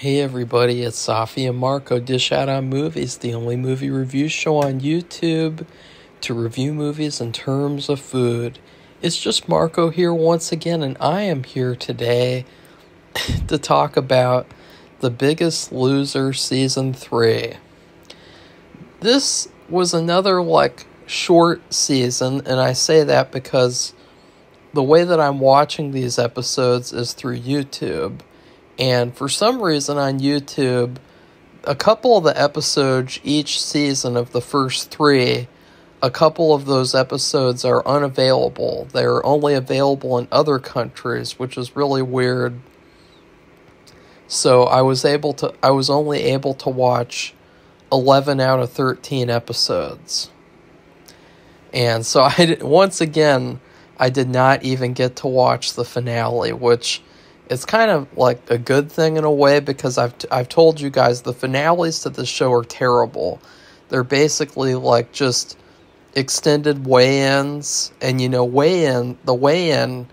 Hey everybody, it's Safi and Marco, Dish Out on Movies, the only movie review show on YouTube to review movies in terms of food. It's just Marco here once again, and I am here today to talk about The Biggest Loser Season 3. This was another, short season, and I say that because the way that I'm watching these episodes is through YouTube. And for some reason on YouTube, a couple of the episodes each season of the first three, a couple of those episodes are unavailable. They're only available in other countries, which is really weird. So I was only able to watch 11 out of 13 episodes. And so once again, I did not even get to watch the finale, which it's kind of like a good thing in a way, because I've told you guys the finales to this show are terrible. They're basically like just extended weigh-ins, and the weigh-in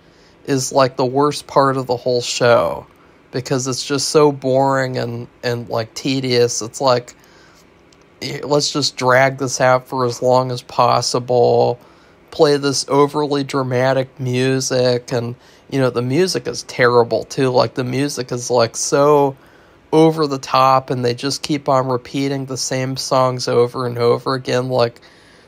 is like the worst part of the whole show because it's just so boring and like tedious. It's like, let's just drag this out for as long as possible, play this overly dramatic music, and the music is terrible too. Like, the music is like so over the top, and they just keep on repeating the same songs over and over again. Like,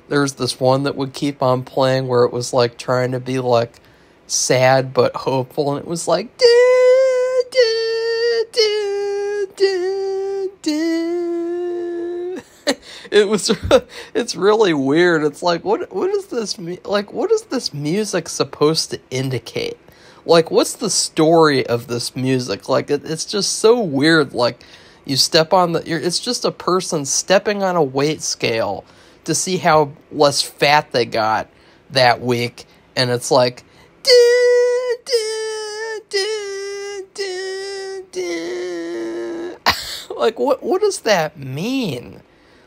there's this one that would keep on playing where it was like trying to be like sad but hopeful, and it was like it's really weird. It's like, what is this what is this music supposed to indicate? Like, what's the story of this music? Like, it's just so weird. Like, you step on it's just a person stepping on a weight scale to see how less fat they got that week, and it's like, like, what does that mean?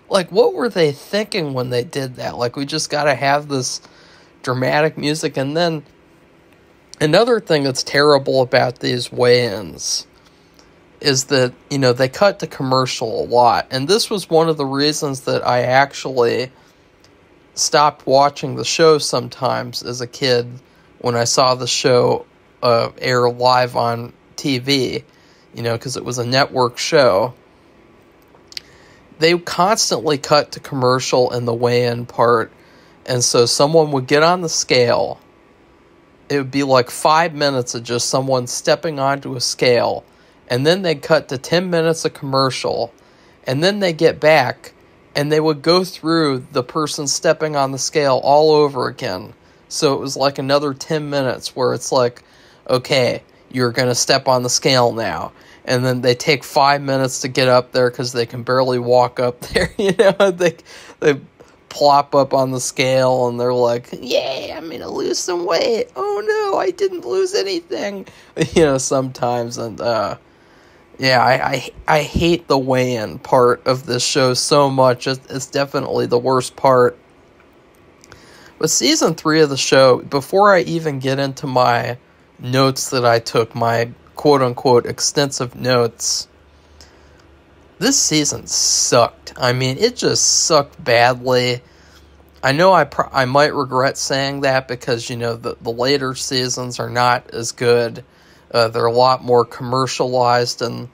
Like, what were they thinking when they did that? Like, we just gotta have this dramatic music. And then another thing that's terrible about these weigh-ins is that, they cut to commercial a lot. And this was one of the reasons that I actually stopped watching the show sometimes as a kid when I saw the show air live on TV, because it was a network show. They constantly cut to commercial in the weigh-in part, and so someone would get on the scale. It would be like 5 minutes of just someone stepping onto a scale, and then they'd cut to 10 minutes of commercial, and then they get back, and they would go through the person stepping on the scale all over again. So it was like another 10 minutes where it's like, okay, you're going to step on the scale now. And then they take 5 minutes to get up there because they can barely walk up there. They plop up on the scale and they're like, yay, I'm going to lose some weight. Oh no, I didn't lose anything. Sometimes. And I hate the weigh-in part of this show so much. It's definitely the worst part. But season 3 of the show, before I even get into my notes that I took, my quote-unquote extensive notes, this season sucked. I mean, it just sucked badly. I know I might regret saying that because, the later seasons are not as good. They're a lot more commercialized, and,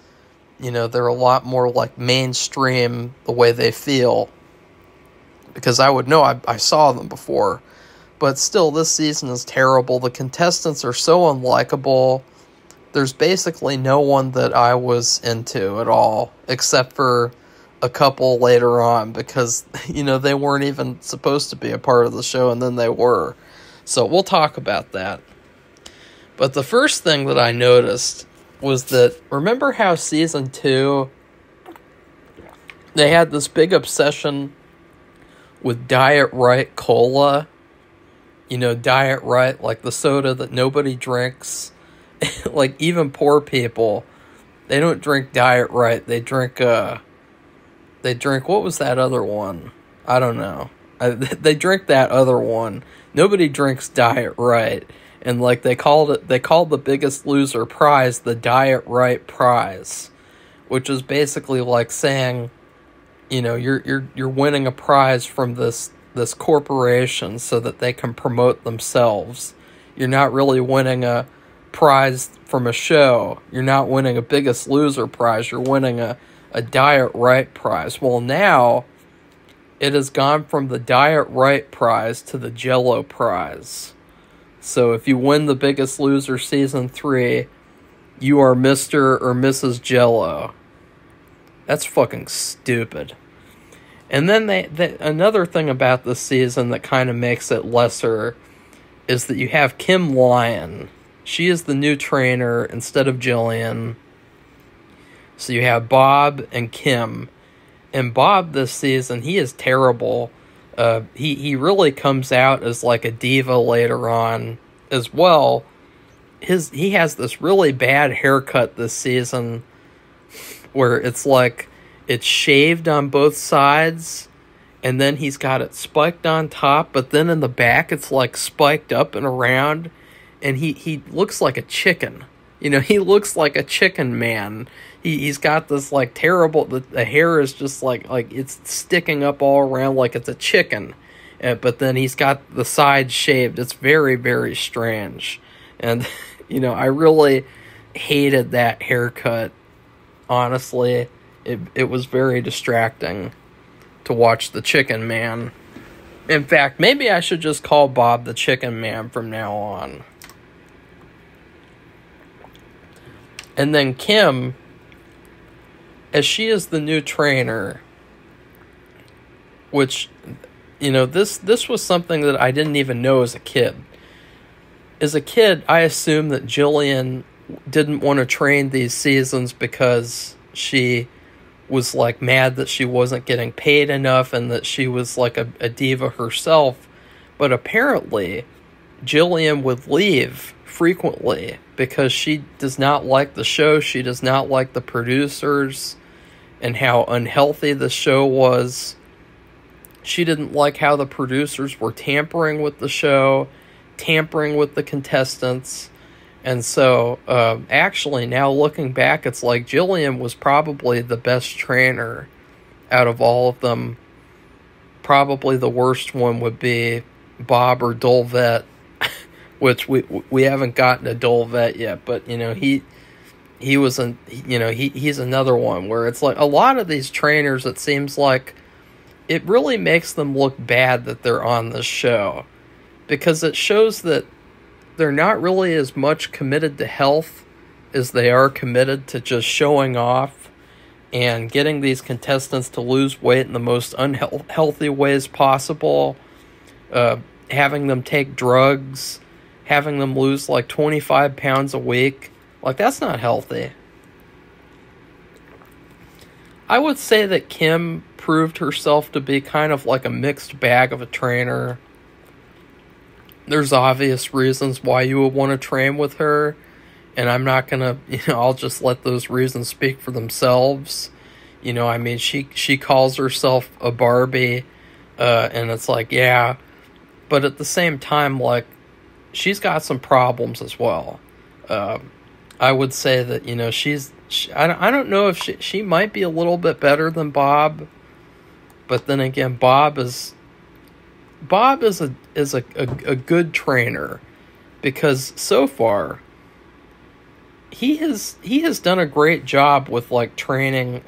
they're a lot more, like, mainstream the way they feel. Because I would know I saw them before. But still, this season is terrible. The contestants are so unlikable. There's basically no one that I was into at all, except for a couple later on, because, they weren't even supposed to be a part of the show, and then they were. So we'll talk about that. But the first thing that I noticed was that, remember how season 2, they had this big obsession with Diet Right Cola? Diet Right, like the soda that nobody drinks. Like, even poor people, they don't drink Diet Right. They drink, what was that other one? I don't know. They drink that other one. Nobody drinks Diet Right. And they called the Biggest Loser prize the Diet Right prize. which is basically like saying, you know, you're winning a prize from this corporation so that they can promote themselves. You're not really winning a prize from a show. You're not winning a Biggest Loser prize. You're winning a Diet Right prize. Well, now it has gone from the Diet Right prize to the Jell-O prize. So if you win the Biggest Loser season 3, you are Mr. or Mrs. Jell-O. That's fucking stupid. And then another thing about this season that kind of makes it lesser is that you have Kim Lyon. She is the new trainer instead of Jillian. So you have Bob and Kim. And Bob this season, he is terrible. He really comes out as like a diva later on as well. He has this really bad haircut this season where it's like it's shaved on both sides, and then he's got it spiked on top, but then in the back it's like spiked up and around, and he looks like a chicken. You know, he looks like a chicken man. He's got this like terrible, the hair is just like it's sticking up all around like it's a chicken, but then he's got the sides shaved. It's very, very strange. And, you know, I really hated that haircut. Honestly, it was very distracting to watch the Chicken Man. In fact, maybe I should just call Bob the Chicken Man from now on. And then Kim, as she is the new trainer, which, you know, this was something that I didn't even know as a kid. As a kid, I assumed that Jillian didn't want to train these seasons because she was like mad that she wasn't getting paid enough and that she was like a diva herself. But apparently Jillian would leave frequently because she does not like the show. She does not like the producers and how unhealthy the show was. She didn't like how the producers were tampering with the show, tampering with the contestants. And so, actually, now looking back, it's like Jillian was probably the best trainer out of all of them. Probably the worst one would be Bob or Dolvet, which we haven't gotten to Dolvet yet. But, you know, he's another one where it's like a lot of these trainers, it seems like it really makes them look bad that they're on this show, because it shows that they're not really as much committed to health as they are committed to just showing off and getting these contestants to lose weight in the most unhealthy ways possible, having them take drugs, having them lose like 25 pounds a week. Like, that's not healthy. I would say that Kim proved herself to be kind of like a mixed bag of a trainer. There's obvious reasons why you would want to train with her, and I'm not gonna, I'll just let those reasons speak for themselves. You know, I mean, she calls herself a Barbie, and it's like, yeah, but at the same time, like, she's got some problems as well. I would say that, you know, I don't know if she might be a little bit better than Bob, but then again, Bob is a good trainer, because so far he has done a great job with like training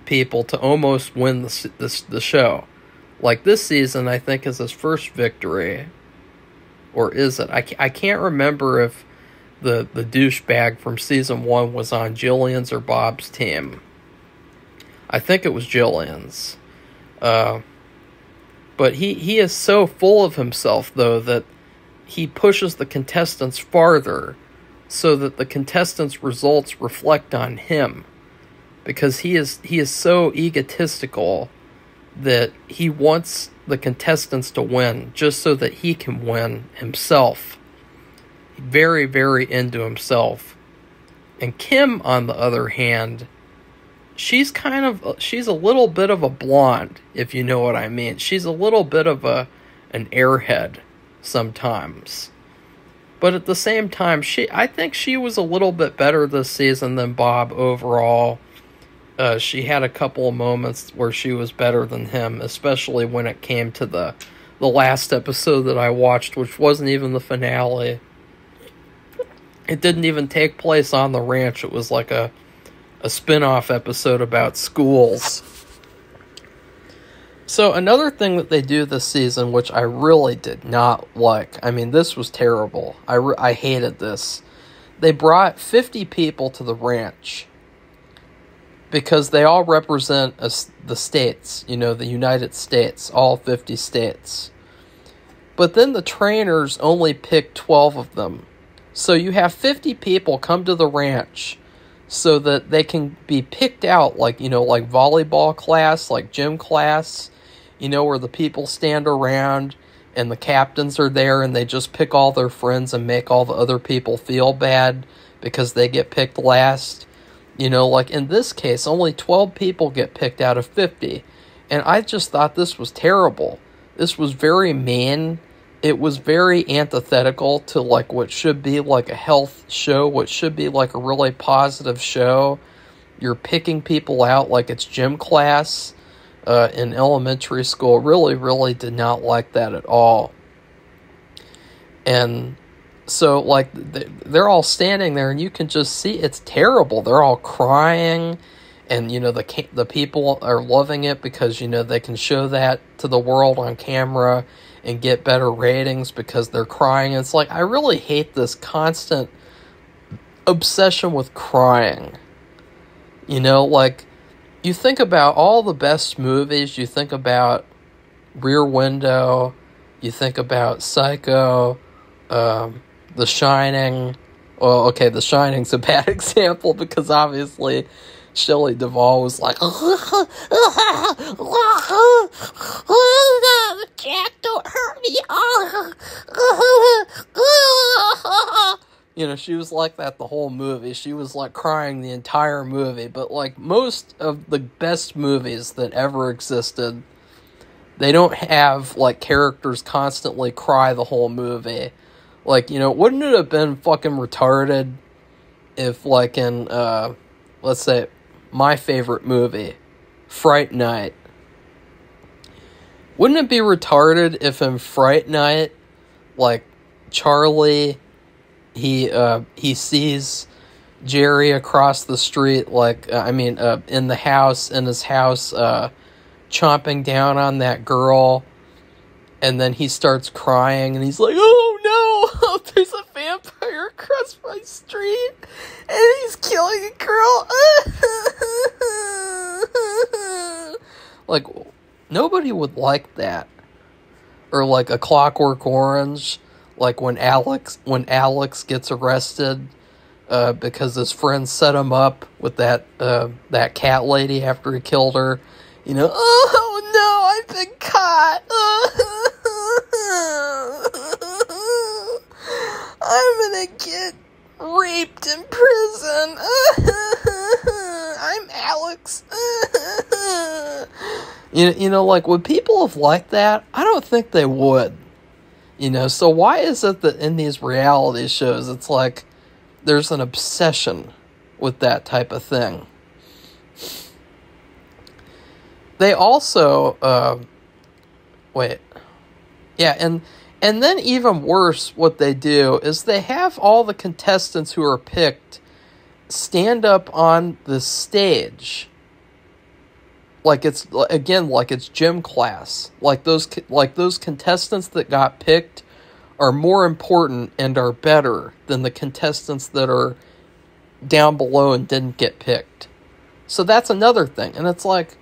people to almost win the show. Like this season, I think is his first victory, or is it? I can't remember if the douchebag from season 1 was on Jillian's or Bob's team. I think it was Jillian's. But he is so full of himself, though, that he pushes the contestants farther so that the contestants' results reflect on him. Because he is so egotistical that he wants the contestants to win just so that he can win himself. Very, very into himself. And Kim, on the other hand, she's a little bit of a blonde, if you know what I mean. She's a little bit of an airhead sometimes. But at the same time, I think she was a little bit better this season than Bob overall. She had a couple of moments where she was better than him, especially when it came to the last episode that I watched, which wasn't even the finale. It didn't even take place on the ranch. It was like a spin-off episode about schools. So another thing that they do this season, which I really did not like, I mean, this was terrible. I hated this. They brought 50 people to the ranch because they all represent the states, the United States, all 50 states. But then the trainers only picked 12 of them. So you have 50 people come to the ranch so that they can be picked out, like volleyball class, like gym class, where the people stand around and the captains are there and they just pick all their friends and make all the other people feel bad because they get picked last. Like in this case, only 12 people get picked out of 50. And I just thought this was terrible. This was very mean. It was very antithetical to like what should be like a health show, what should be like a really positive show. You're picking people out like it's gym class in elementary school. Really, really did not like that at all. And so, like, they're all standing there, and you can just see it's terrible. They're all crying, and, the people are loving it because, they can show that to the world on camera and get better ratings because they're crying. It's like, I really hate this constant obsession with crying. Like, you think about all the best movies, you think about Rear Window, you think about Psycho, The Shining. Well, okay, The Shining's a bad example because obviously Shelley Duvall was like, Jack, don't hurt me. She was like that the whole movie. She was like crying the entire movie. But like most of the best movies that ever existed, they don't have like characters constantly cry the whole movie. Like, wouldn't it have been fucking retarded if, like, in, let's say, my favorite movie, Fright Night. Wouldn't it be retarded if in Fright Night, like, Charlie, he sees Jerry across the street, like, in the house, in his house, chomping down on that girl, and then he starts crying, and he's like, oh no, there's a vampire across my street, and he's killing a girl. Like, nobody would like that. Or like A Clockwork Orange, like when Alex gets arrested because his friend set him up with that cat lady after he killed her. Oh no, I've been caught. I'm gonna get raped in prison. I'm Alex. Like, would people have liked that? I don't think they would. So why is it that in these reality shows, it's like there's an obsession with that type of thing? They also, and then even worse, what they do is they have all the contestants who are picked stand up on the stage. Like it's gym class. Like those contestants that got picked are more important and are better than the contestants that are down below and didn't get picked. So that's another thing. And it's like,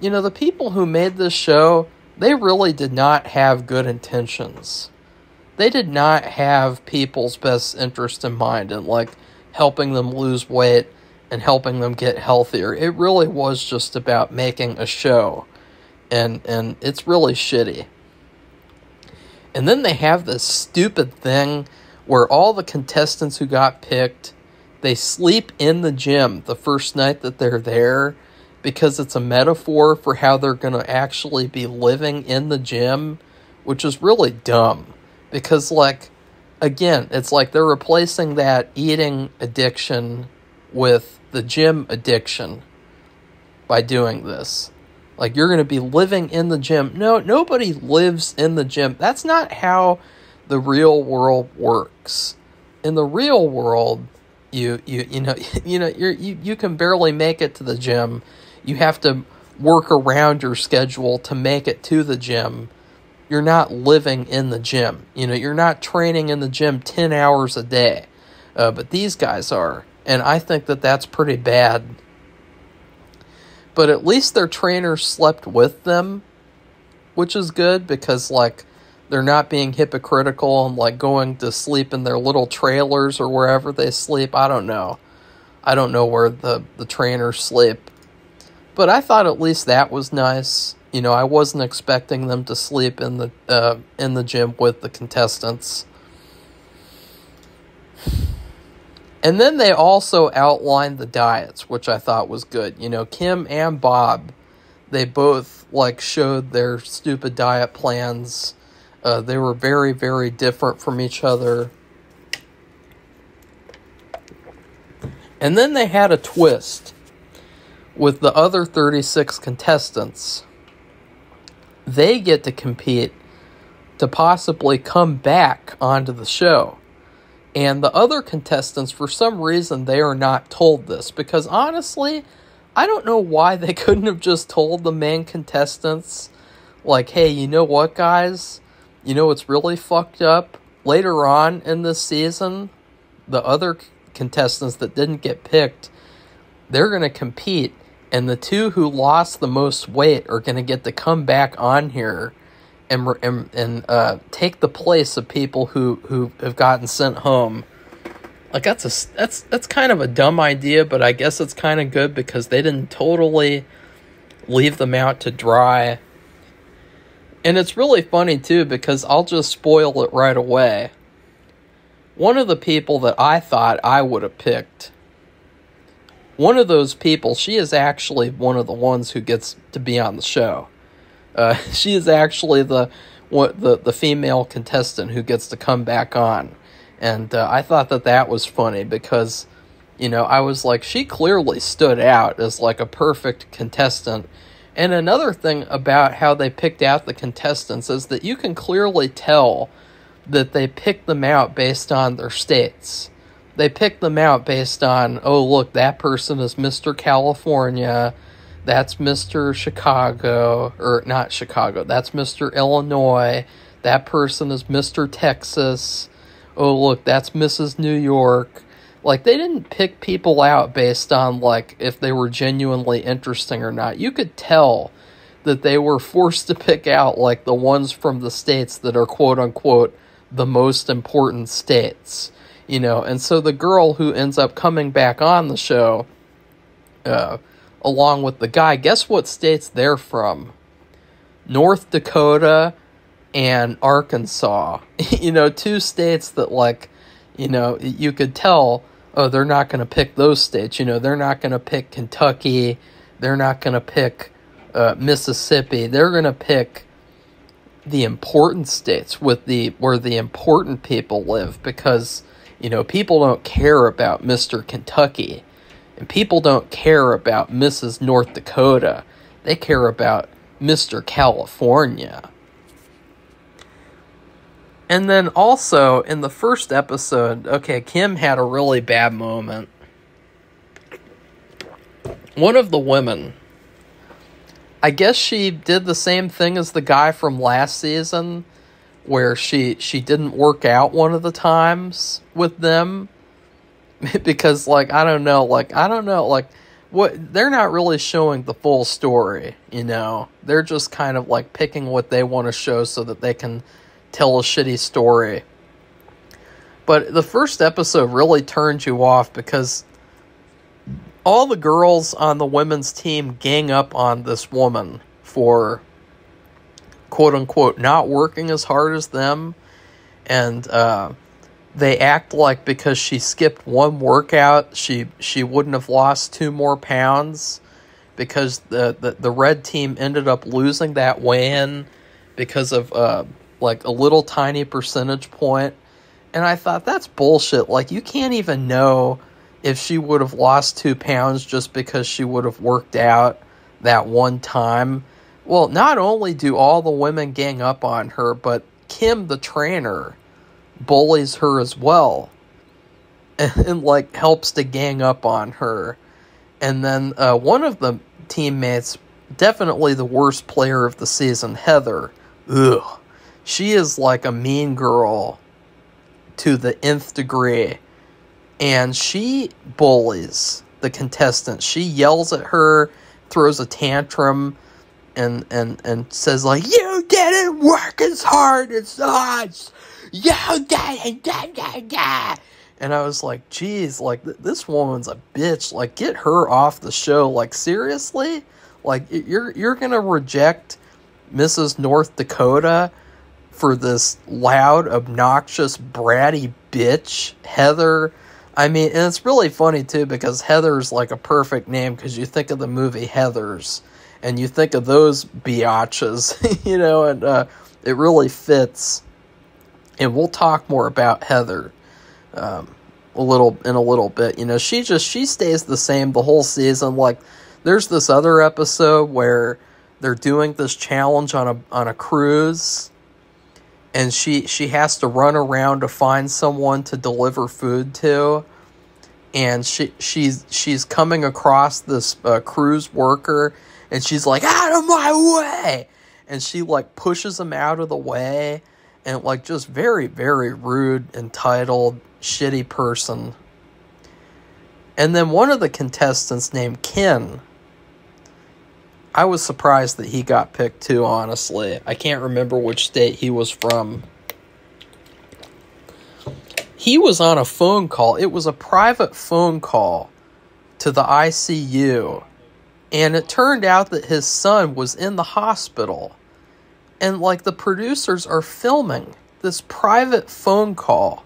the people who made this show, they really did not have good intentions. They did not have people's best interest in mind and, like, helping them lose weight and helping them get healthier. It really was just about making a show. And it's really shitty. And then they have this stupid thing where all the contestants who got picked, they sleep in the gym the first night that they're there, because it's a metaphor for how they're going to actually be living in the gym, which is really dumb. Because, like, again, it's like they're replacing that eating addiction with the gym addiction by doing this. Like, you're going to be living in the gym. No, nobody lives in the gym. That's not how the real world works. In the real world, you can barely make it to the gym. You have to work around your schedule to make it to the gym. You're not living in the gym. You're not training in the gym 10 hours a day. But these guys are. And I think that that's pretty bad. But at least their trainers slept with them, which is good because, like, they're not being hypocritical and, like, going to sleep in their little trailers or wherever they sleep. I don't know. I don't know where the trainers sleep. But I thought at least that was nice. I wasn't expecting them to sleep in the gym with the contestants. And then they also outlined the diets, which I thought was good. Kim and Bob, they both, like, showed their stupid diet plans. They were very, very different from each other. And then they had a twist with the other 36 contestants. They get to compete to possibly come back onto the show. And the other contestants, for some reason, they are not told this. Because honestly, I don't know why they couldn't have just told the main contestants, like, hey, you know what, guys? It's really fucked up. Later on in this season, the other contestants that didn't get picked, they're going to compete. And the two who lost the most weight are going to get to come back on here and take the place of people who have gotten sent home. Like, that's kind of a dumb idea, but I guess it's kind of good because they didn't totally leave them out to dry. And it's really funny too because I'll just spoil it right away. One of the people that I thought I would have picked, one of those people, she is actually one of the ones who gets to be on the show. She is actually the female contestant who gets to come back on. And I thought that was funny because, I was like, she clearly stood out as, like, a perfect contestant. And another thing about how they picked out the contestants is that you can clearly tell that they picked them out based on their states. They picked them out based on, oh, look, that person is Mr. California. That's Mr. Chicago, or not Chicago, that's Mr. Illinois. That person is Mr. Texas. Oh, look, that's Mrs. New York. Like, they didn't pick people out based on, like, if they were genuinely interesting or not. You could tell that they were forced to pick out, like, the ones from the states that are, quote-unquote, the most important states. And so the girl who ends up coming back on the show, along with the guy, guess what states they're from? North Dakota and Arkansas. Two states that, like, you could tell, oh, they're not going to pick those states. They're not going to pick Kentucky. They're not going to pick Mississippi. They're going to pick the important states where the important people live because, people don't care about Mr. Kentucky. And people don't care about Mrs. North Dakota. They care about Mr. California. And then also, in the first episode, okay, Kim had a really bad moment. One of the women, I guess she did the same thing as the guy from last season, where she didn't work out one of the times with them. Because, like, I don't know, what, they're not really showing the full story, They're just kind of, like, picking what they want to show so that they can tell a shitty story. But the first episode really turned you off because all the girls on the women's team gang up on this woman for, quote-unquote, not working as hard as them. And, they act like because she skipped one workout, she wouldn't have lost 2 more pounds because the red team ended up losing that weigh-in because of like a little tiny percentage point. And I thought, that's bullshit. Like, you can't even know if she would have lost 2 pounds just because she would have worked out that one time. Well, not only do all the women gang up on her, but Kim, the trainer, bullies her as well. And like, helps to gang up on her. And then one of the teammates, definitely the worst player of the season, Heather. Ugh. She is like a mean girl to the nth degree. And she bullies the contestants. She yells at her, throws a tantrum, and says like, "You didn't work as hard as us! You didn't, da." And I was like, geez, like, this woman's a bitch. Like, get her off the show. Like, seriously? Like, you're gonna reject Mrs. North Dakota for this loud, obnoxious, bratty bitch, Heather? I mean, and it's really funny, too, because Heather's, like, a perfect name, because you think of the movie Heathers, and you think of those biatches, you know, and it really fits. And we'll talk more about Heather a little bit. You know, she stays the same the whole season. Like, there's this other episode where they're doing this challenge on a cruise, and she has to run around to find someone to deliver food to, and she's coming across this cruise worker, and she's like, "Out of my way!" And she like pushes him out of the way, and like, just very, very rude, entitled, shitty person. And then one of the contestants named Ken, I was surprised that he got picked too, honestly. I can't remember which state he was from. He was on a phone call. It was a private phone call to the ICU. And it turned out that his son was in the hospital. And like, the producers are filming this private phone call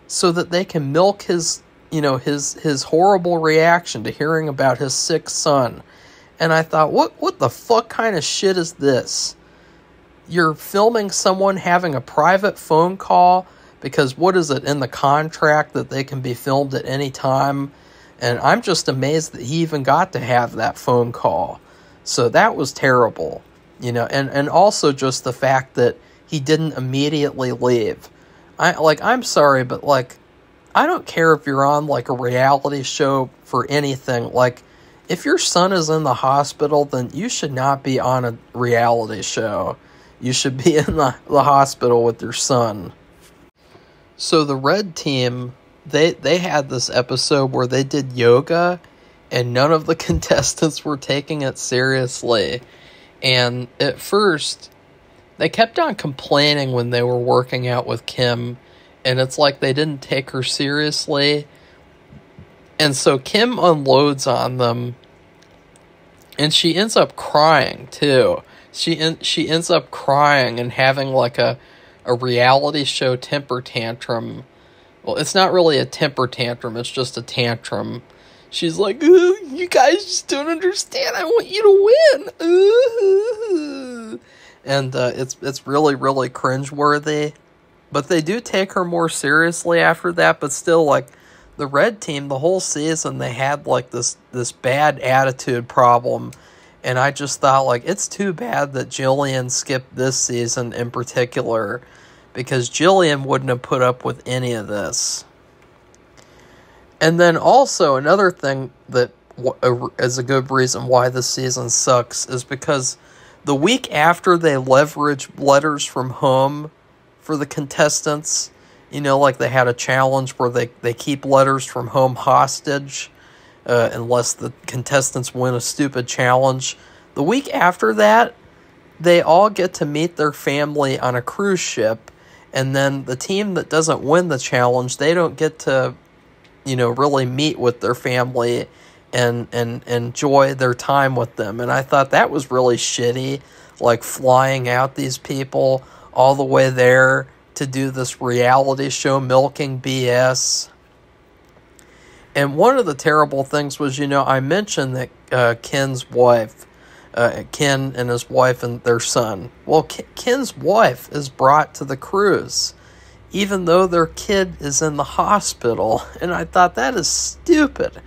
so that they can milk his, you know, his horrible reaction to hearing about his sick son. And I thought, what the fuck kind of shit is this? You're filming someone having a private phone call because what is it in the contract that they can be filmed at any time? And I'm just amazed that he even got to have that phone call. So that was terrible, you know, and also just the fact that he didn't immediately leave. I'm sorry, but like, I don't care if you're on like a reality show for anything. Like, if your son is in the hospital, then you should not be on a reality show. You should be in the hospital with your son. So the red team, they had this episode where they did yoga, and none of the contestants were taking it seriously. And at first, they kept on complaining when they were working out with Kim, and it's like they didn't take her seriously. And so Kim unloads on them, and she ends up crying too. She ends up crying and having like a reality show temper tantrum. Well, it's not really a temper tantrum, it's just a tantrum. She's like, "Ooh, you guys just don't understand. I want you to win." Ooh. And it's really, really cringeworthy. But they do take her more seriously after that, but still, like, the red team, the whole season, they had like this bad attitude problem. And I just thought, like, it's too bad that Jillian skipped this season in particular, because Jillian wouldn't have put up with any of this. And then also another thing that is a good reason why this season sucks is because the week after they leveraged letters from home for the contestants, you know, like they had a challenge where they keep letters from home hostage unless the contestants win a stupid challenge. The week after that, they all get to meet their family on a cruise ship, and then the team that doesn't win the challenge, they don't get to, you know, really meet with their family and enjoy their time with them. And I thought that was really shitty, like flying out these people all the way there to do this reality show milking BS. And one of the terrible things was, you know, I mentioned that Ken's wife, Ken and his wife and their son. Well, Ken's wife is brought to the cruise. even though their kid is in the hospital. And I thought, that is stupid.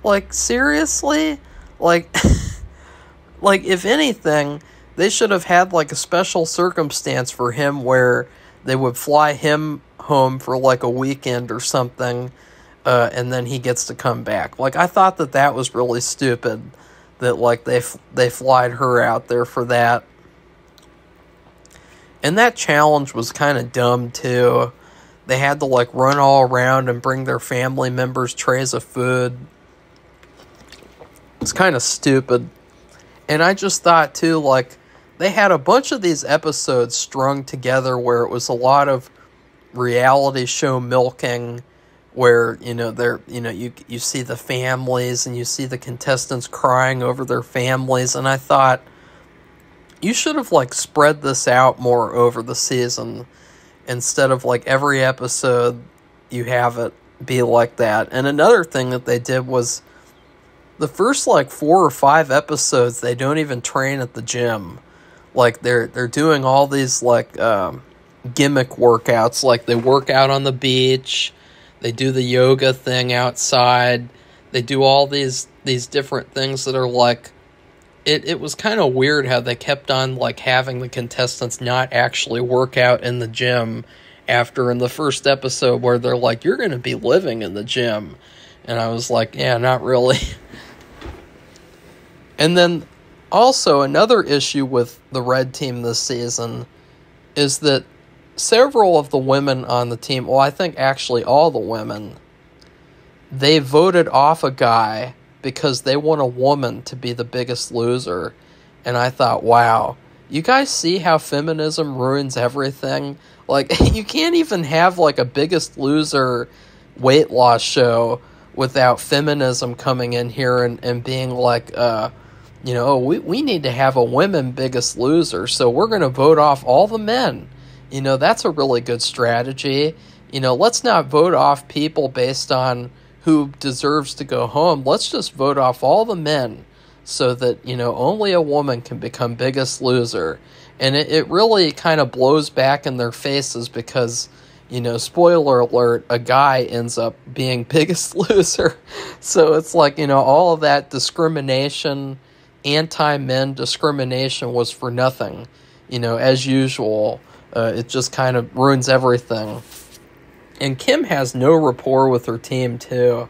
Like, seriously? Like, like, if anything, they should have had, like, a special circumstance for him where they would fly him home for, like, a weekend or something, and then he gets to come back. Like, I thought that was really stupid, that, like, they flied her out there for that. And that challenge was kind of dumb, too. They had to, like, run all around and bring their family members trays of food. It's kind of stupid. And I just thought, too, like, they had a bunch of these episodes strung together where it was a lot of reality show milking, where, you know, you see the families and you see the contestants crying over their families. And I thought, you should have, like, spread this out more over the season instead of, like, every episode you have it be like that. And another thing that they did was the first, like, 4 or 5 episodes, they don't even train at the gym. Like, they're doing all these, like, gimmick workouts. Like, they work out on the beach, they do the yoga thing outside, they do all these different things that are, like, It was kind of weird how they kept on, like, having the contestants not actually work out in the gym after in the first episode where they're like, you're going to be living in the gym. And I was like, yeah, not really. And then also another issue with the red team this season is that several of the women on the team, well, I think actually all the women, they voted off a guy because they want a woman to be the biggest loser. And I thought, wow, you guys see how feminism ruins everything? Like, you can't even have, like, a Biggest Loser weight loss show without feminism coming in here and being like, you know, we need to have a women Biggest Loser, so we're going to vote off all the men. You know, that's a really good strategy. You know, let's not vote off people based on who deserves to go home. Let's just vote off all the men so that, you know, only a woman can become Biggest Loser. And it really kind of blows back in their faces because, you know, spoiler alert, a guy ends up being Biggest Loser. So it's like, you know, all of that discrimination, anti-men discrimination was for nothing. You know, as usual, it just kind of ruins everything. And Kim has no rapport with her team, too.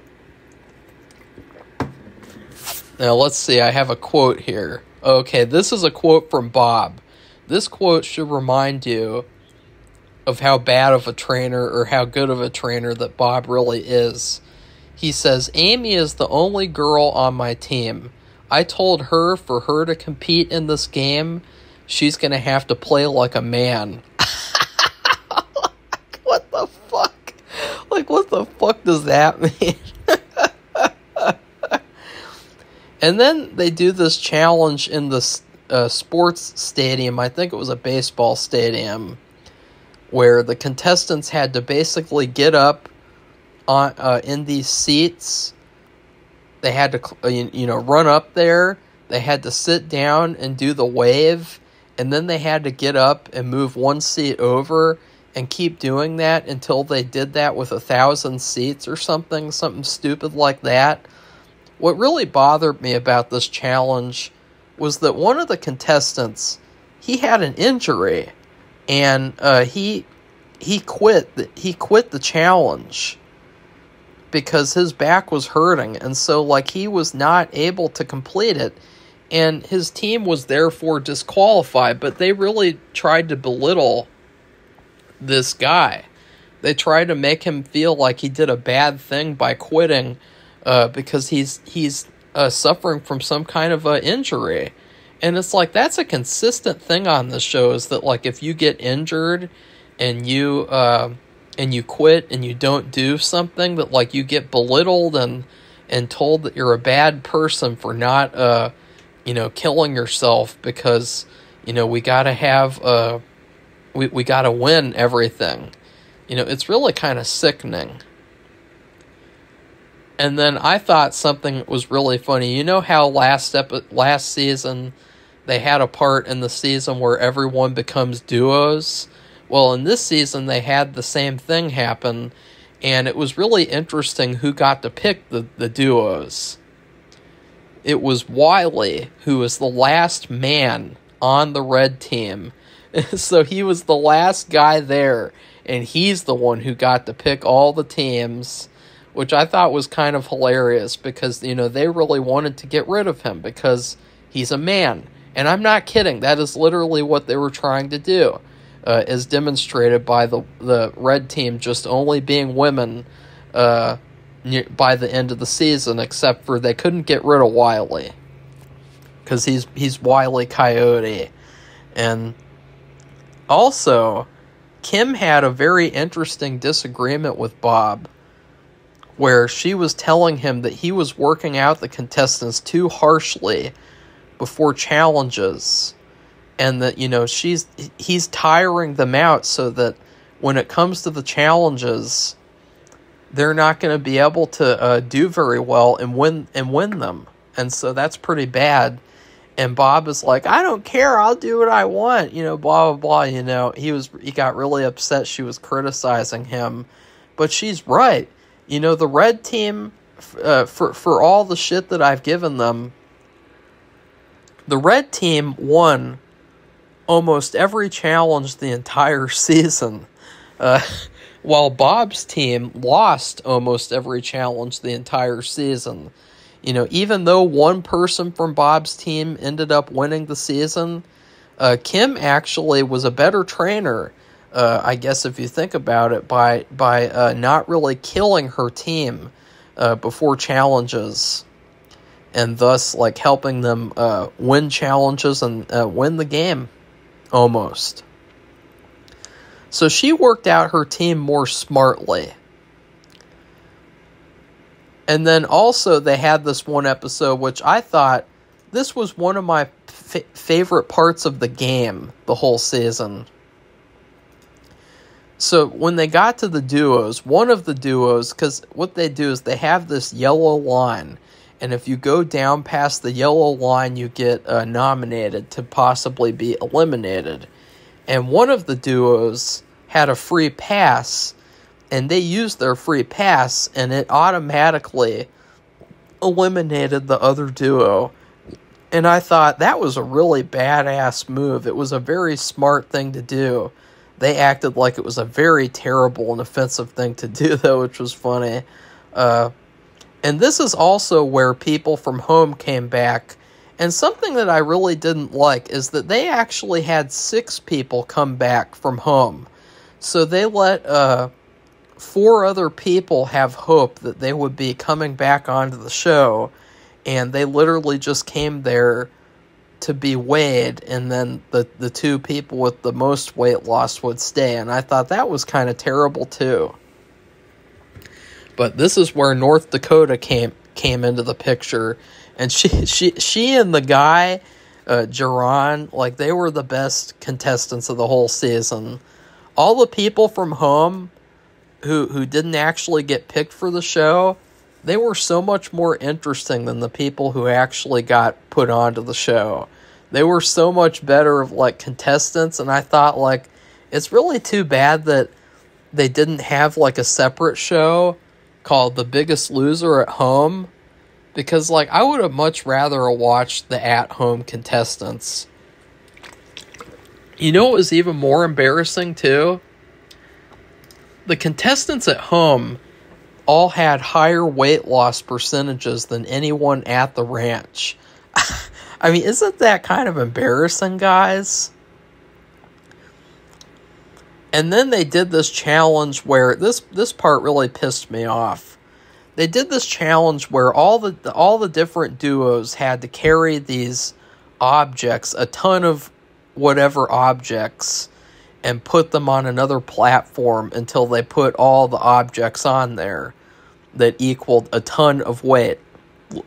Now, let's see. I have a quote here. Okay, this is a quote from Bob. This quote should remind you of how bad of a trainer or how good of a trainer that Bob really is. He says, Amy is the only girl on my team. I told her for her to compete in this game, she's going to have to play like a man. What the fuck? Like, what the fuck does that mean? And then they do this challenge in the sports stadium. I think it was a baseball stadium, where the contestants had to basically get up on in these seats. They had to, you know, run up there. They had to sit down and do the wave, and then they had to get up and move one seat over and keep doing that until they did that with 1,000 seats or something stupid like that. What really bothered me about this challenge was that one of the contestants, he had an injury, and he quit the challenge because his back was hurting, and so, like, he was not able to complete it, and his team was therefore disqualified. But they really tried to belittle this guy. They tried to make him feel like he did a bad thing by quitting because he's suffering from some kind of injury. And it's like, that's a consistent thing on this show, is that, like, if you get injured and you quit and you don't do something, that, like, you get belittled and told that you're a bad person for not you know, killing yourself because, you know, we gotta have we gotta win everything. You know, it's really kind of sickening. And then I thought something was really funny. You know how last season they had a part in the season where everyone becomes duos? Well, in this season, they had the same thing happen, and it was really interesting who got to pick the duos. It was Wiley, who was the last man on the red team. So he was the last guy there, and he's the one who got to pick all the teams, which I thought was kind of hilarious because, you know, they really wanted to get rid of him because he's a man. And I'm not kidding. That is literally what they were trying to do, as demonstrated by the red team just only being women by the end of the season, except for they couldn't get rid of Wiley because he's Wile E. Coyote. And also, Kim had a very interesting disagreement with Bob, where she was telling him that he was working out the contestants too harshly before challenges, and that, you know, he's tiring them out so that when it comes to the challenges, they're not going to be able to do very well and win them. And so that's pretty bad. And Bob is like, I don't care, I'll do what I want, you know, blah, blah, blah. You know, he got really upset she was criticizing him. But she's right. You know, the red team, for all the shit that I've given them, the red team won almost every challenge the entire season, while Bob's team lost almost every challenge the entire season. You know, even though one person from Bob's team ended up winning the season, Kim actually was a better trainer, I guess if you think about it, by not really killing her team before challenges, and thus, like, helping them win challenges and win the game, almost. So she worked out her team more smartly. And then also they had this one episode, which I thought this was one of my favorite parts of the game the whole season. So when they got to the duos, one of the duos, because what they do is they have this yellow line, and if you go down past the yellow line, you get nominated to possibly be eliminated. And one of the duos had a free pass, and they used their free pass, and it automatically eliminated the other duo. And I thought that was a really badass move. It was a very smart thing to do. They acted like it was a very terrible and offensive thing to do, though, which was funny. And this is also where people from home came back. And something that I really didn't like is that they actually had 6 people come back from home. So they let 4 other people have hope that they would be coming back onto the show. And they literally just came there to be weighed, and then the 2 people with the most weight loss would stay. And I thought that was kind of terrible too. But this is where North Dakota came into the picture, and she and the guy, Jerron, like, they were the best contestants of the whole season. All the people from home who didn't actually get picked for the show, they were so much more interesting than the people who actually got put onto the show. They were so much better of, like, contestants, and I thought, like, it's really too bad that they didn't have, like, a separate show called The Biggest Loser at Home, because, like, I would have much rather watched the at-home contestants. You know what was even more embarrassing, too? The contestants at home all had higher weight loss percentages than anyone at the ranch. I mean, isn't that kind of embarrassing, guys? And then they did this challenge where this part really pissed me off. They did this challenge where all the different duos had to carry these objects, a ton of whatever objects, and put them on another platform until they put all the objects on there that equaled a ton of weight.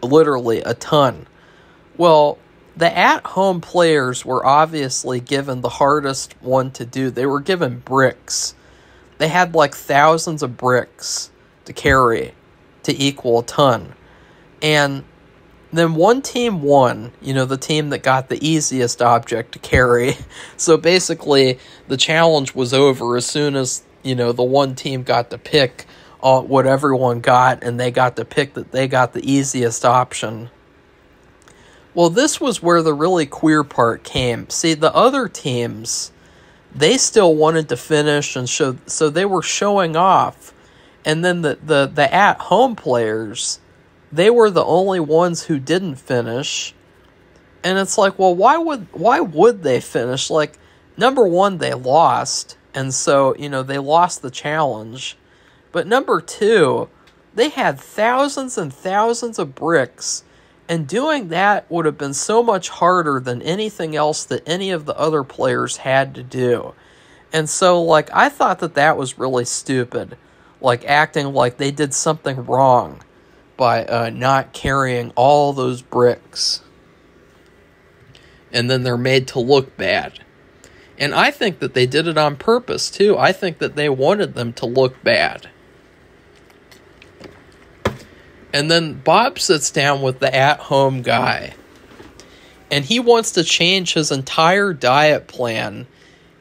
Literally a ton. Well, the at-home players were obviously given the hardest one to do. They were given bricks. They had like thousands of bricks to carry to equal a ton. And then one team won, the team that got the easiest object to carry. So basically, the challenge was over as soon as, the one team got to pick what everyone got, and they got to pick that they got the easiest option. Well, this was where the really queer part came. See, the other teams, they still wanted to finish and show, so they were showing off. And then the at-home players, they were the only ones who didn't finish. And it's like, well, why would they finish? Like, number one, they lost. And so, they lost the challenge. But number two, they had thousands and thousands of bricks. And doing that would have been so much harder than anything else that any of the other players had to do. And so, like, I thought that was really stupid. Like, acting like they did something wrong by not carrying all those bricks. And then they're made to look bad. And I think that they did it on purpose, too. I think that they wanted them to look bad. And then Bob sits down with the at-home guy. And he wants to change his entire diet plan,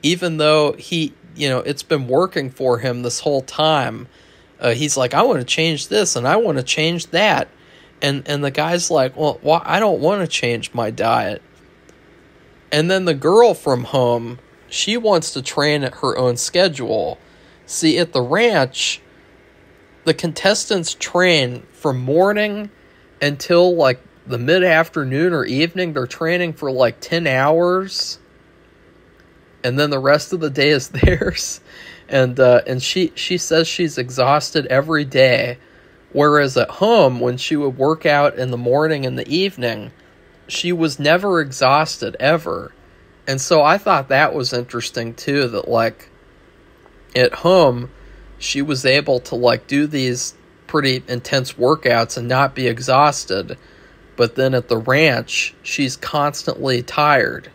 even though it's been working for him this whole time. He's like, I want to change this and I want to change that. And the guy's like, well, I don't want to change my diet. And then the girl from home, she wants to train at her own schedule. See, at the ranch, the contestants train from morning until like the mid-afternoon or evening. They're training for like 10 hours. And then the rest of the day is theirs. And she says she's exhausted every day, whereas at home, when she would work out in the morning and the evening, she was never exhausted, ever. And so I thought that was interesting, too, that, like, at home, she was able to, like, do these pretty intense workouts and not be exhausted, but then at the ranch, she's constantly tired.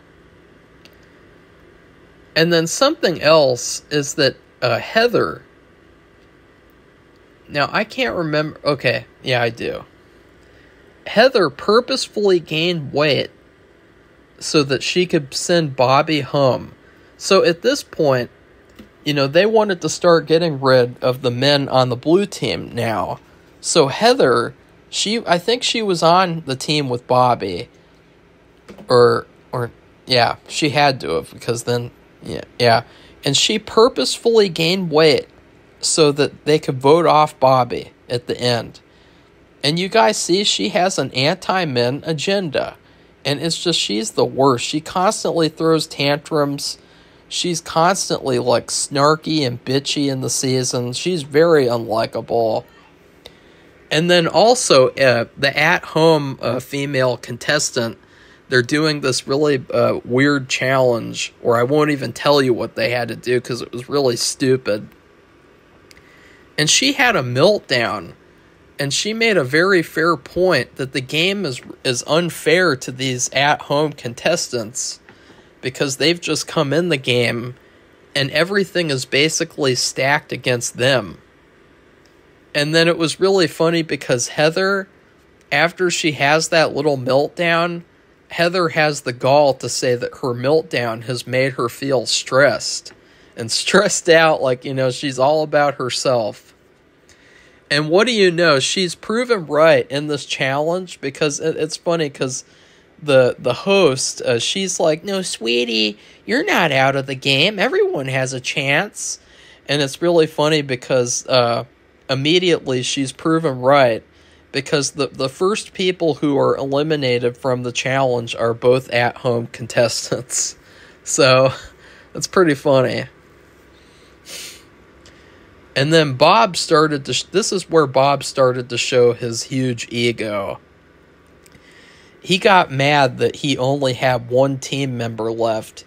And then something else is that Heather, now I can't remember, okay, yeah, I do. Heather purposefully gained weight so that she could send Bobby home. So at this point, they wanted to start getting rid of the men on the blue team now. So Heather, I think she was on the team with Bobby. Or yeah, she had to have, because then, yeah. And she purposefully gained weight so that they could vote off Bobby at the end. And you guys see, she has an anti-men agenda. And it's just, she's the worst. She constantly throws tantrums. She's constantly, like, snarky and bitchy in the season. She's very unlikable. And then also, the at-home female contestant, they're doing this really weird challenge, or I won't even tell you what they had to do because it was really stupid. And she had a meltdown, and she made a very fair point that the game is unfair to these at-home contestants because they've just come in the game and everything is basically stacked against them. And then it was really funny because Heather, after she has that little meltdown, Heather has the gall to say that her meltdown has made her feel stressed. And stressed out, like, she's all about herself. And what do you know? She's proven right in this challenge, because it's funny because the host, she's like, no, sweetie, you're not out of the game. Everyone has a chance. And it's really funny because immediately she's proven right, because the first people who are eliminated from the challenge are both at-home contestants. So that's pretty funny. And then Bob started to... this is where Bob started to show his huge ego. He got mad that he only had one team member left.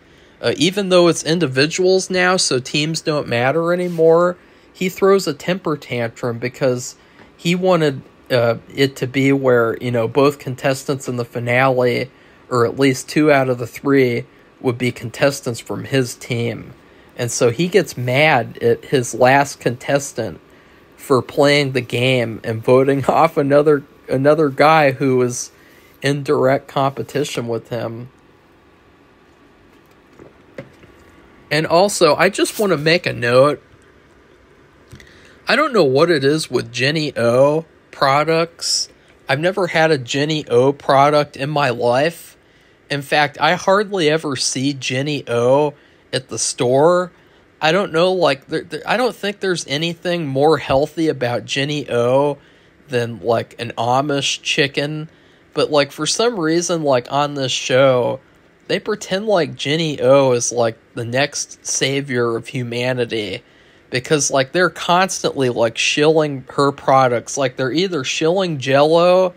Even though it's individuals now, so teams don't matter anymore, he throws a temper tantrum because he wanted it to be where, both contestants in the finale, or at least 2 out of the 3, would be contestants from his team. And so he gets mad at his last contestant for playing the game and voting off another guy who was, in direct competition with him. And also, I just want to make a note. I don't know what it is with Jenny O products. I've never had a Jenny O product in my life. In fact, I hardly ever see Jenny O at the store. I don't know, like, I don't think there's anything more healthy about Jenny O than, like, an Amish chicken. But, like, for some reason, like, on this show, they pretend like Jenny O is, like, the next savior of humanity. Because, like, they're constantly, like, shilling her products. Like, they're either shilling Jell-O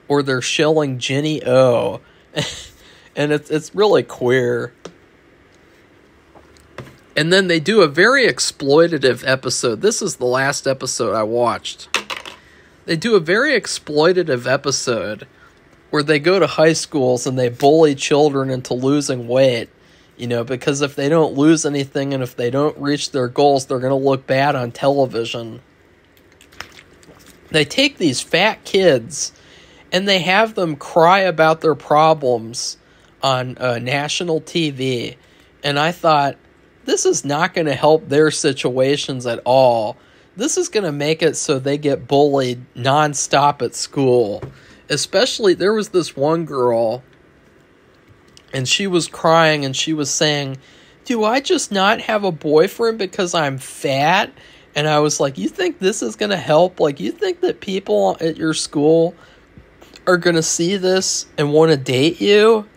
or they're shilling Jenny O. And it's really queer. And then they do a very exploitative episode. This is the last episode I watched. They do a very exploitative episode where they go to high schools and they bully children into losing weight. You know, because if they don't lose anything and if they don't reach their goals, they're going to look bad on television. They take these fat kids and they have them cry about their problems on national TV. And I thought, this is not going to help their situations at all. This is going to make it so they get bullied nonstop at school. Especially, there was this one girl, and she was crying, and she was saying, do I just not have a boyfriend because I'm fat? And I was like, you think this is going to help? Like, you think that people at your school are going to see this and want to date you?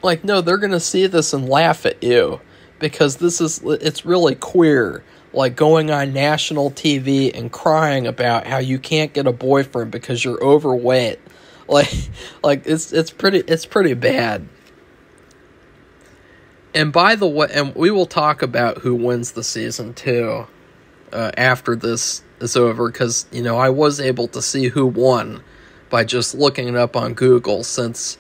Like, no, they're going to see this and laugh at you. Because it's really queer. Like, going on national TV and crying about how you can't get a boyfriend because you're overweight. Like it's pretty bad. And by the way, and we will talk about who wins the season 2 after this is over, because, you know, I was able to see who won by just looking it up on Google, since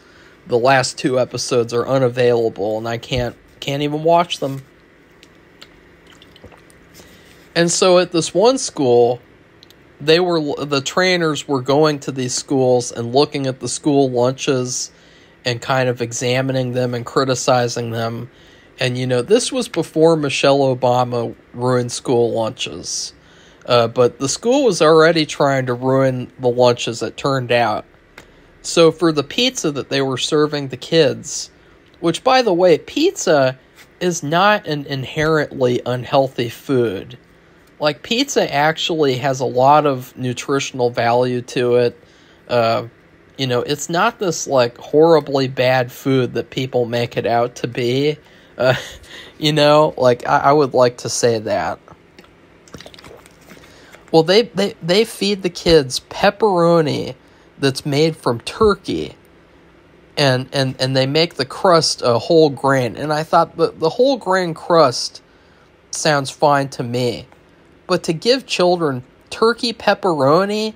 the last 2 episodes are unavailable and I can't even watch them. And so at this one school, the trainers were going to these schools and looking at the school lunches and kind of examining them and criticizing them. And, you know, this was before Michelle Obama ruined school lunches. But the school was already trying to ruin the lunches, it turned out. So for the pizza that they were serving the kids, which, by the way, pizza is not an inherently unhealthy food. Like, pizza actually has a lot of nutritional value to it. You know, it's not this, like, horribly bad food that people make it out to be. You know, like, I would like to say that. Well, they feed the kids pepperoni that's made from turkey. And they make the crust a whole grain. And I thought the whole grain crust sounds fine to me. But to give children turkey pepperoni,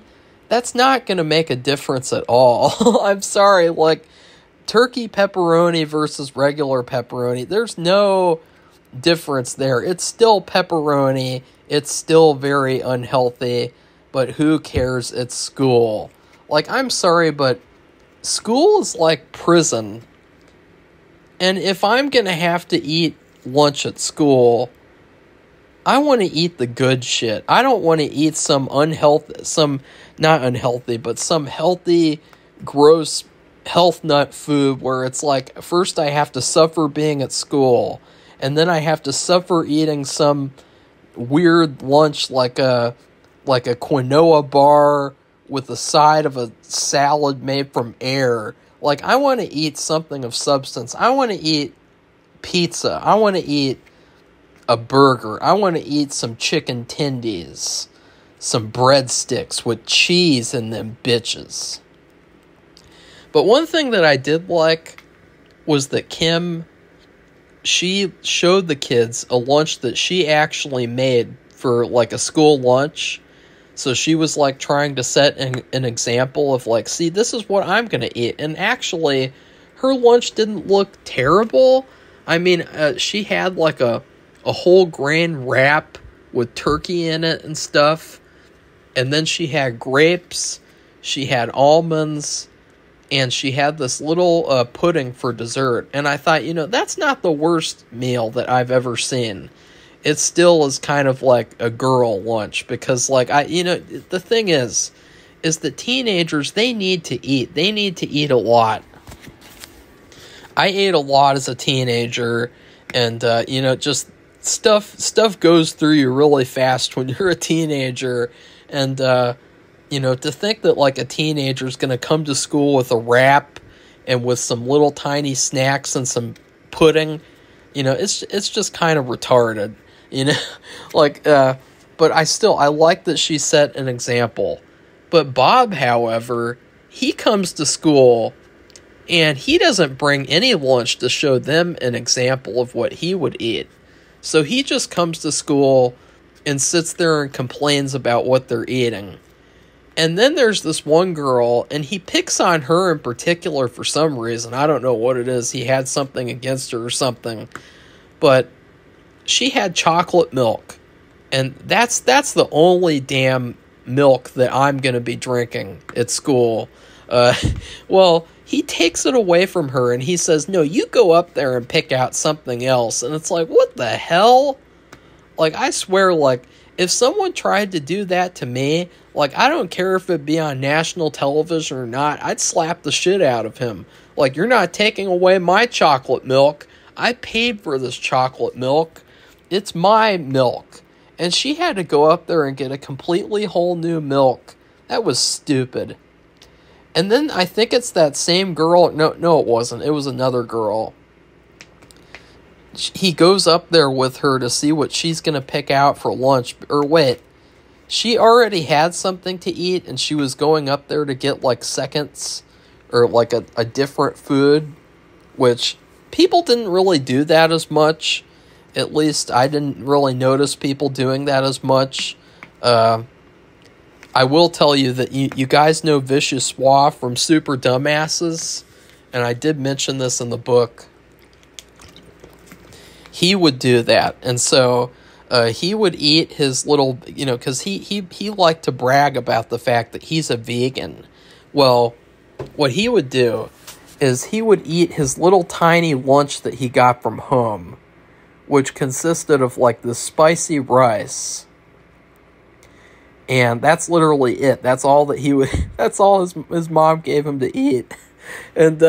that's not going to make a difference at all. I'm sorry, like, turkey pepperoni versus regular pepperoni, there's no difference there. It's still pepperoni. It's still very unhealthy. But who cares? It's school. Like, I'm sorry, but school is like prison. And if I'm going to have to eat lunch at school, I want to eat the good shit. I don't want to eat some not unhealthy, but some healthy, gross health nut food where it's like, first I have to suffer being at school, and then I have to suffer eating some weird lunch like a quinoa bar with a side of a salad made from air. Like, I want to eat something of substance. I want to eat pizza. I want to eat a burger. I want to eat some chicken tendies, some breadsticks with cheese in them bitches. But one thing that I did like was that Kim, she showed the kids a lunch that she actually made for, like, a school lunch. So she was, like, trying to set an example of, like, see, this is what I'm going to eat. And actually, her lunch didn't look terrible. I mean, she had, like, a whole grain wrap with turkey in it and stuff. And then she had grapes. She had almonds. and she had this little pudding for dessert. And I thought, that's not the worst meal that I've ever seen. It still is kind of like a girl lunch, because like the thing is that teenagers, they need to eat. They need to eat a lot. I ate a lot as a teenager, and just stuff goes through you really fast when you're a teenager. And to think that like a teenager is going to come to school with a wrap and with some little tiny snacks and some pudding, it's just kind of retarded, like, but I like that she set an example. But Bob, however, he comes to school and he doesn't bring any lunch to show them an example of what he would eat. So he just comes to school and sits there and complains about what they're eating. And then there's this one girl, and he picks on her in particular for some reason. I don't know what it is. He had something against her or something. But she had chocolate milk. And that's the only damn milk that I'm going to be drinking at school. Well, he takes it away from her and he says, no, you go up there and pick out something else. And it's like, what the hell? Like, I swear, like, if someone tried to do that to me, like, I don't care if it be on national television or not, I'd slap the shit out of him. Like, you're not taking away my chocolate milk. I paid for this chocolate milk. It's my milk. And she had to go up there and get a completely whole new milk. That was stupid. And then I think it's that same girl. No, it wasn't. It was another girl. He goes up there with her to see what she's going to pick out for lunch. Or wait, she already had something to eat and she was going up there to get like seconds or like a different food, which people didn't really do that as much. At least I didn't really notice people doing that as much. I will tell you that you guys know Vicious Swa from Super Dumbasses, and I did mention this in the book. He would do that, and so he would eat his little, because he liked to brag about the fact that he's a vegan. Well, what he would do is he would eat his little tiny lunch that he got from home, which consisted of like this spicy rice. And that's literally it. That's all that he would. That's all his mom gave him to eat, and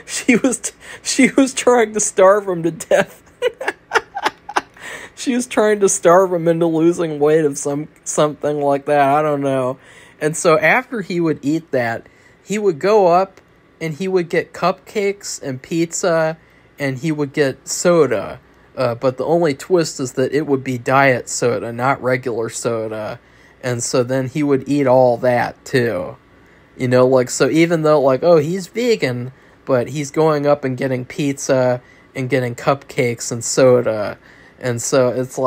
she was trying to starve him to death. She was trying to starve him into losing weight of something like that. I don't know. And so after he would eat that, he would go up and he would get cupcakes and pizza, and he would get soda. But the only twist is that it would be diet soda, not regular soda. And so then he would eat all that too. So even though he's vegan, but he's going up and getting pizza and getting cupcakes and soda. And so it's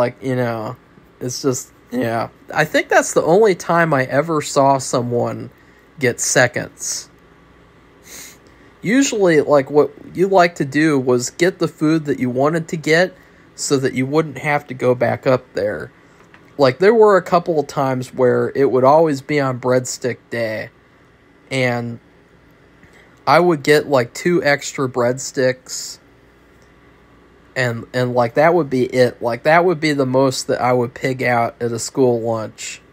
it's just, yeah. I think that's the only time I ever saw someone get seconds. Usually, what you like to do was get the food that you wanted to get so that you wouldn't have to go back up there. There were a couple of times where it would always be on breadstick day, and I would get 2 extra breadsticks, and that would be it. That would be the most that I would pig out at a school lunch.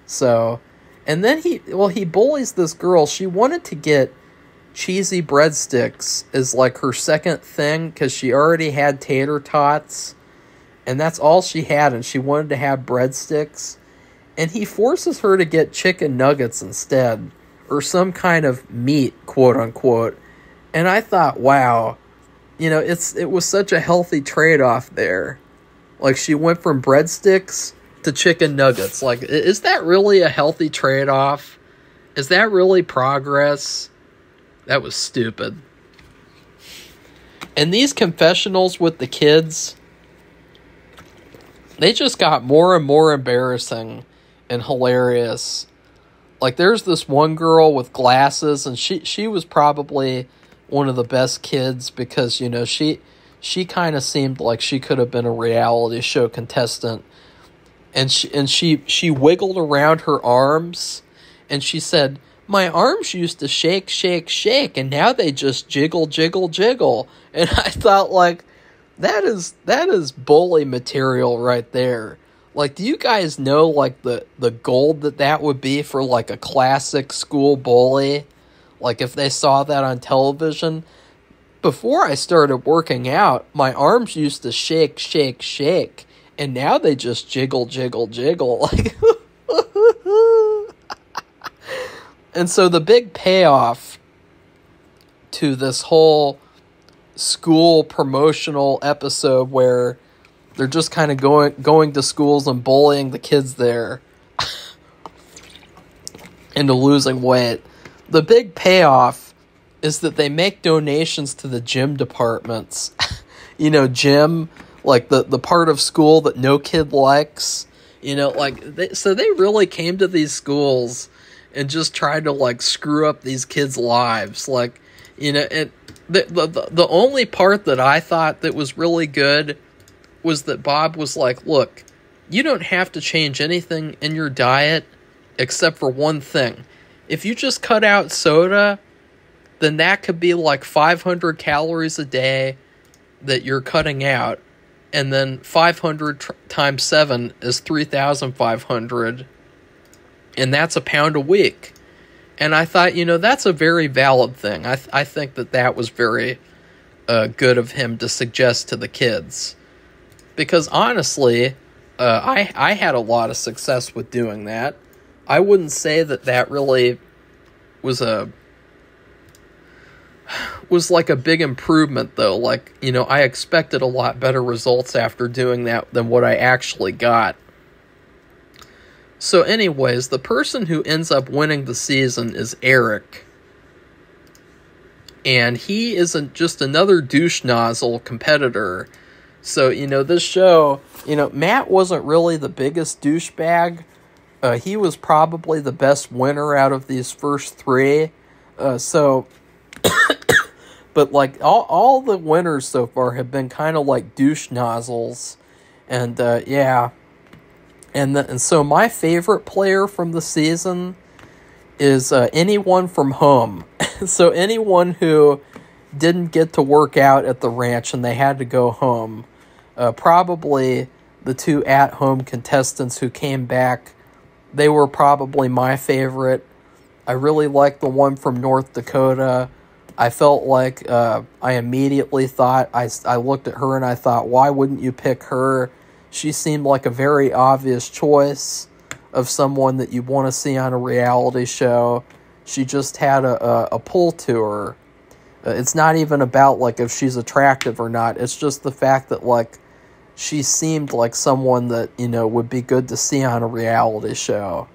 So, and then he bullies this girl. She wanted to get cheesy breadsticks as her second thing because she already had tater tots, and that's all she had, and she wanted to have breadsticks, and he forces her to get chicken nuggets instead, or some kind of meat, quote unquote. And I thought, wow, it was such a healthy trade-off there. She went from breadsticks to chicken nuggets. Is that really a healthy trade-off? Is that really progress? That was stupid. And these confessionals with the kids, they just got more and more embarrassing and hilarious. There's this one girl with glasses, and she was probably one of the best kids because, she kind of seemed like she could have been a reality show contestant. And she wiggled around her arms, and she said, my arms used to shake, shake, shake, and now they just jiggle, jiggle, jiggle. And I thought, like, that is bully material right there. Like, do you guys know, like, the gold that would be for, like, a classic school bully? Like, if they saw that on television? Before I started working out, my arms used to shake, shake, shake. And now they just jiggle, jiggle, jiggle. Like, and so the big payoff to this whole school promotional episode where they're just kind of going to schools and bullying the kids there into losing weight. The big payoff is that they make donations to the gym departments. You know, gym, like the part of school that no kid likes. You know, like, so they really came to these schools and just tried to, like, screw up these kids' lives. Like, you know, the only part that I thought that was really good was that Bob was like, look, you don't have to change anything in your diet except for one thing. If you just cut out soda, then that could be like 500 calories a day that you're cutting out. And then 500 times 7 is 3,500. And that's a pound a week. And I thought, you know, that's a very valid thing. I think that was very good of him to suggest to the kids. Because honestly, I had a lot of success with doing that. I wouldn't say that really was like a big improvement, though. Like, you know, I expected a lot better results after doing that than what I actually got. So anyways, the person who ends up winning the season is Eric. And he isn't just another douche nozzle competitor. So, you know, this show, you know, Matt wasn't really the biggest douchebag. He was probably the best winner out of these first three. But like all the winners so far have been kind of like douche nozzles. And yeah. And so my favorite player from the season is anyone from home. So anyone who didn't get to work out at the ranch and they had to go home. Probably the two at-home contestants who came back, they were probably my favorite. I really liked the one from North Dakota. I felt like I immediately thought, I looked at her and I thought, why wouldn't you pick her? She seemed like a very obvious choice of someone that you want to see on a reality show. She just had a pull to her. It's not even about, like, if she's attractive or not. It's just the fact that, like, she seemed like someone that, you know, would be good to see on a reality show.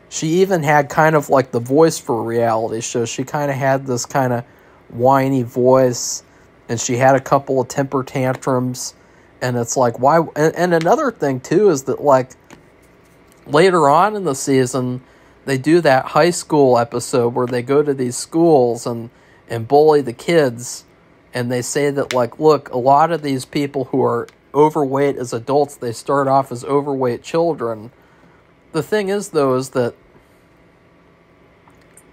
She even had kind of, like, the voice for a reality show. She kind of had this kind of whiny voice, and she had a couple of temper tantrums. And it's like, why? And another thing, too, is that, like, later on in the season, they do that high school episode where they go to these schools and bully the kids. And they say that, like, look, a lot of these people who are overweight as adults, they start off as overweight children. The thing is, though, is that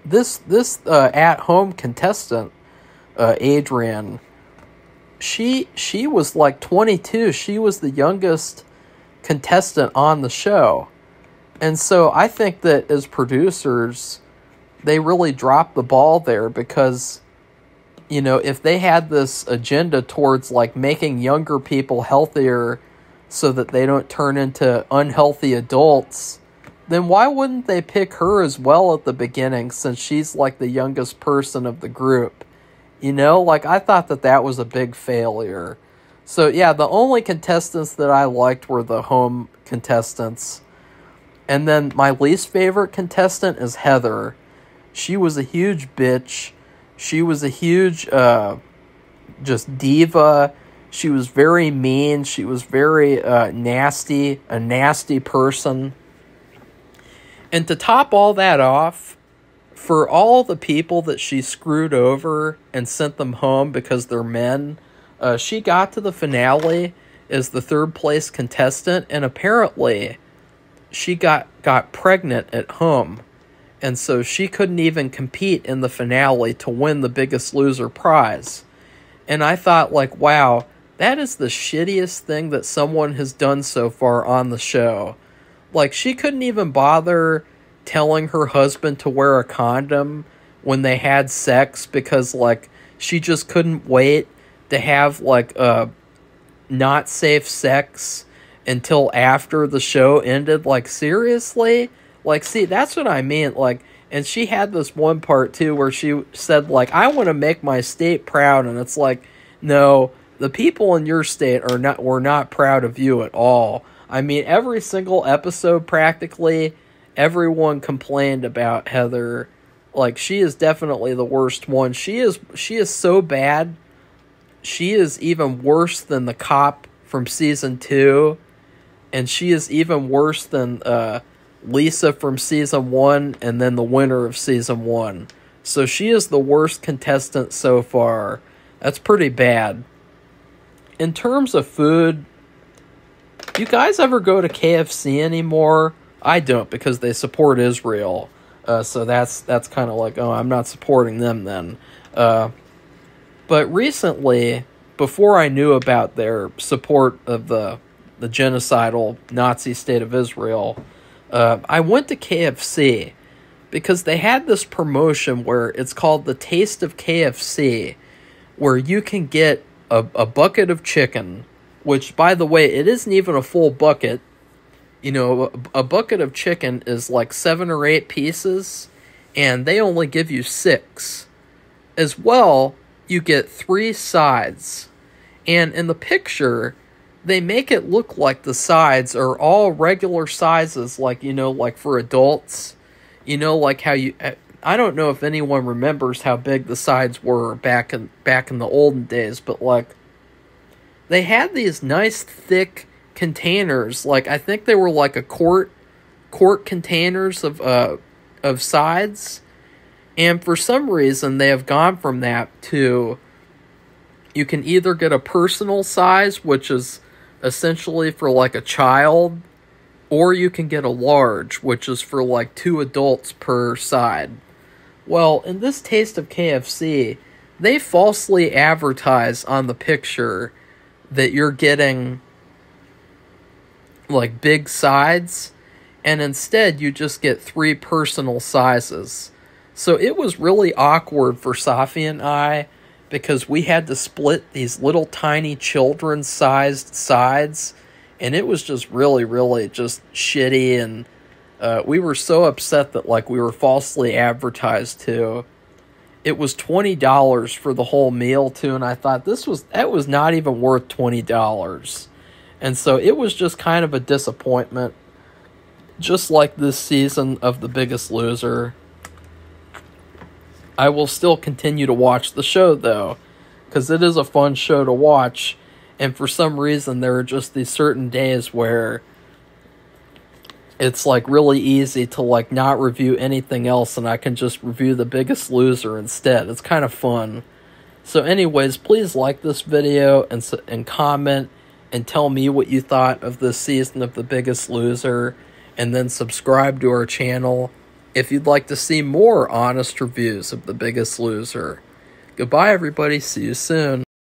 this at-home contestant, Adrian, she was like 22. She was the youngest contestant on the show. And so I think that as producers, they really dropped the ball there because, you know, if they had this agenda towards, like, making younger people healthier so that they don't turn into unhealthy adults, then why wouldn't they pick her as well at the beginning since she's, like, the youngest person of the group? You know, like, I thought that was a big failure. So, yeah, the only contestants that I liked were the home contestants. And then my least favorite contestant is Heather. She was a huge bitch. She was a huge, just diva. She was very mean. She was very nasty, a nasty person. And to top all that off, for all the people that she screwed over and sent them home because they're men, she got to the finale as the third place contestant, and apparently she got pregnant at home. And so she couldn't even compete in the finale to win the Biggest Loser prize. And I thought, like, wow, that is the shittiest thing that someone has done so far on the show. Like, she couldn't even bother telling her husband to wear a condom when they had sex because, like, she just couldn't wait to have, like, not safe sex until after the show ended. Like, seriously? Like, see, that's what I mean. Like, and she had this one part, too, where she said, like, I want to make my state proud. And it's like, no, the people in your state were not proud of you at all. I mean, every single episode, practically, everyone complained about Heather. Like, she is definitely the worst one. She is so bad. She is even worse than the cop from season 2. And she is even worse than Lisa from season 1 and then the winner of season 1. So she is the worst contestant so far. That's pretty bad. In terms of food, do you guys ever go to KFC anymore? I don't, because they support Israel. So that's kind of like, oh, I'm not supporting them then. But recently, before I knew about their support of the genocidal Nazi state of Israel, I went to KFC because they had this promotion where it's called the Taste of KFC, where you can get a bucket of chicken, which, by the way, it isn't even a full bucket. You know, a bucket of chicken is like 7 or 8 pieces, and they only give you 6. As well, you get 3 sides. And in the picture, they make it look like the sides are all regular sizes, like, you know, like for adults. You know, like how you... I don't know if anyone remembers how big the sides were back in the olden days, but, like, they had these nice, thick containers. Like, I think they were like a quart containers of sides. And for some reason, they have gone from that to... You can either get a personal size, which is essentially for, like, a child, or you can get a large, which is for, like, 2 adults per side. Well, in this Taste of KFC, they falsely advertise on the picture that you're getting, like, big sides, and instead you just get 3 personal sizes. So it was really awkward for Safi and I, because we had to split these little tiny children-sized sides, and it was just really, really just shitty, and we were so upset that, like, we were falsely advertised to. It was $20 for the whole meal, too, and I thought that was not even worth $20. And so it was just kind of a disappointment, just like this season of The Biggest Loser. I will still continue to watch the show, though, because it is a fun show to watch, and for some reason there are just these certain days where it's, like, really easy to, like, not review anything else, and I can just review The Biggest Loser instead. It's kind of fun. So anyways, please like this video and comment and tell me what you thought of this season of The Biggest Loser, and then subscribe to our channel if you'd like to see more honest reviews of The Biggest Loser. Goodbye, everybody. See you soon.